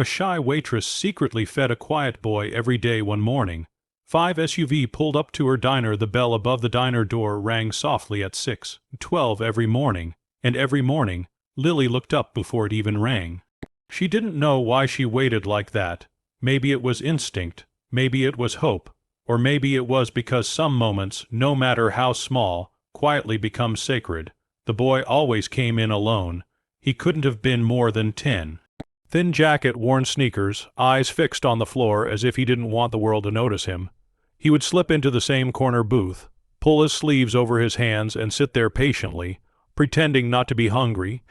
A shy waitress secretly fed a quiet boy every day. One morning, 5 SUV pulled up to her diner. The bell above the diner door rang softly at 6:12 every morning, and every morning, Lily looked up before it even rang. She didn't know why she waited like that. Maybe it was instinct, maybe it was hope, or maybe it was because some moments, no matter how small, quietly become sacred. The boy always came in alone. He couldn't have been more than 10. Thin jacket, worn sneakers, eyes fixed on the floor as if he didn't want the world to notice him. He would slip into the same corner booth, pull his sleeves over his hands and sit there patiently, pretending not to be hungry.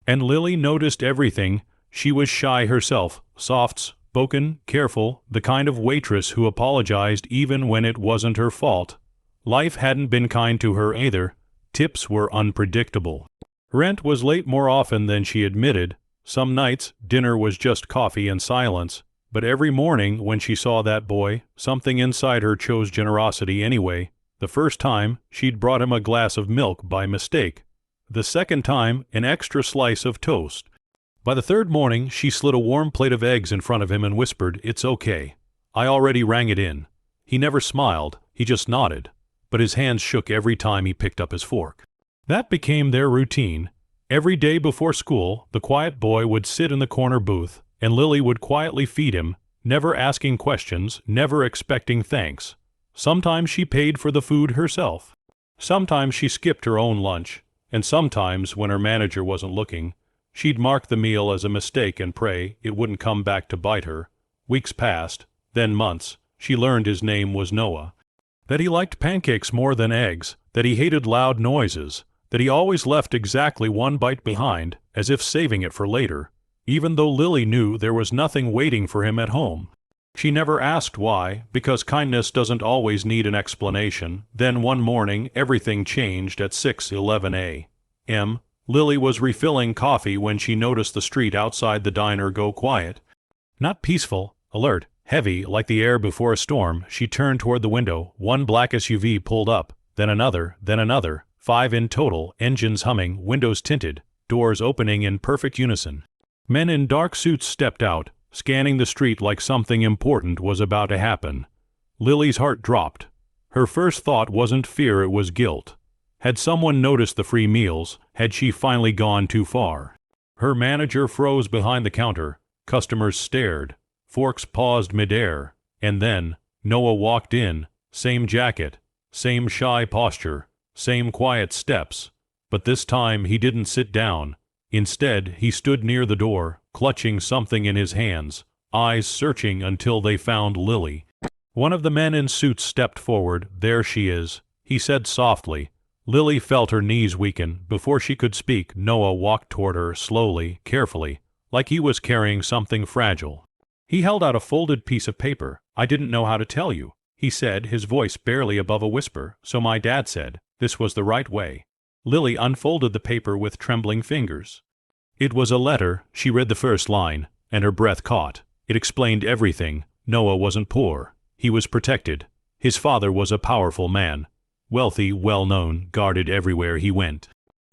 And Lily noticed everything. She was shy herself, soft-spoken, careful, the kind of waitress who apologized even when it wasn't her fault. Life hadn't been kind to her either. Tips were unpredictable. Rent was late more often than she admitted. Some nights, dinner was just coffee and silence. But every morning when she saw that boy, something inside her chose generosity anyway. The first time, she'd brought him a glass of milk by mistake. The second time, an extra slice of toast. By the third morning, she slid a warm plate of eggs in front of him and whispered, "It's okay. I already rang it in." He never smiled, he just nodded. But his hands shook every time he picked up his fork. That became their routine. Every day before school, the quiet boy would sit in the corner booth, and Lily would quietly feed him, never asking questions, never expecting thanks. Sometimes she paid for the food herself. Sometimes she skipped her own lunch, and sometimes, when her manager wasn't looking, she'd mark the meal as a mistake and pray it wouldn't come back to bite her. Weeks passed, then months. She learned his name was Noah. That he liked pancakes more than eggs, that he hated loud noises, that he always left exactly one bite behind, as if saving it for later, even though Lily knew there was nothing waiting for him at home. She never asked why, because kindness doesn't always need an explanation. Then one morning, everything changed at 6:11 a.m. Lily was refilling coffee when she noticed the street outside the diner go quiet. Not peaceful, alert, heavy like the air before a storm. She turned toward the window. One black SUV pulled up, then another, 5 in total, engines humming, windows tinted, doors opening in perfect unison. Men in dark suits stepped out, scanning the street like something important was about to happen. Lily's heart dropped. Her first thought wasn't fear, it was guilt. Had someone noticed the free meals? Had she finally gone too far? Her manager froze behind the counter. Customers stared. Forks paused midair. And then, Noah walked in. Same jacket, same shy posture, same quiet steps. But this time he didn't sit down. Instead, he stood near the door, clutching something in his hands, eyes searching until they found Lily. One of the men in suits stepped forward. "There she is," he said softly. Lily felt her knees weaken. Before she could speak, Noah walked toward her, slowly, carefully, like he was carrying something fragile. He held out a folded piece of paper. "I didn't know how to tell you," he said, his voice barely above a whisper. "So my dad said this was the right way." Lily unfolded the paper with trembling fingers. It was a letter. She read the first line, and her breath caught. It explained everything. Noah wasn't poor. He was protected. His father was a powerful man. Wealthy, well-known, guarded everywhere he went.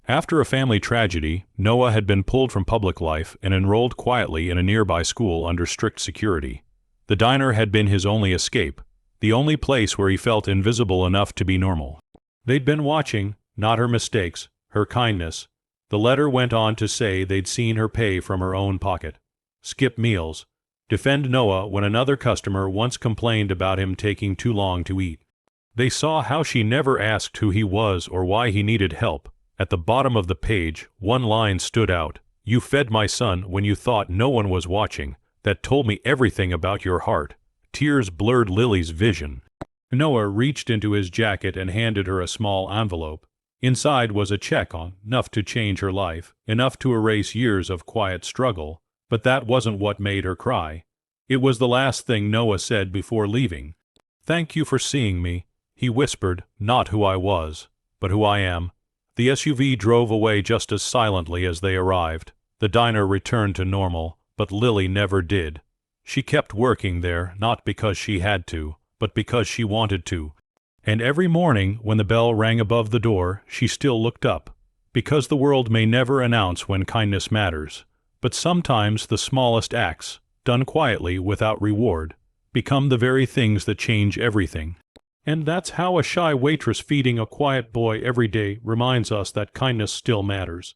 After a family tragedy, Noah had been pulled from public life and enrolled quietly in a nearby school under strict security. The diner had been his only escape, the only place where he felt invisible enough to be normal. They'd been watching, not her mistakes, her kindness. The letter went on to say they'd seen her pay from her own pocket, skip meals, defend Noah when another customer once complained about him taking too long to eat. They saw how she never asked who he was or why he needed help. At the bottom of the page, one line stood out. "You fed my son when you thought no one was watching. That told me everything about your heart." Tears blurred Lily's vision. Noah reached into his jacket and handed her a small envelope. Inside was a check enough to change her life, enough to erase years of quiet struggle. But that wasn't what made her cry. It was the last thing Noah said before leaving. "Thank you for seeing me," he whispered, "not who I was, but who I am." The SUV drove away just as silently as they arrived. The diner returned to normal, but Lily never did. She kept working there, not because she had to, but because she wanted to. And every morning, when the bell rang above the door, she still looked up. Because the world may never announce when kindness matters, but sometimes the smallest acts, done quietly without reward, become the very things that change everything. And that's how a shy waitress feeding a quiet boy every day reminds us that kindness still matters.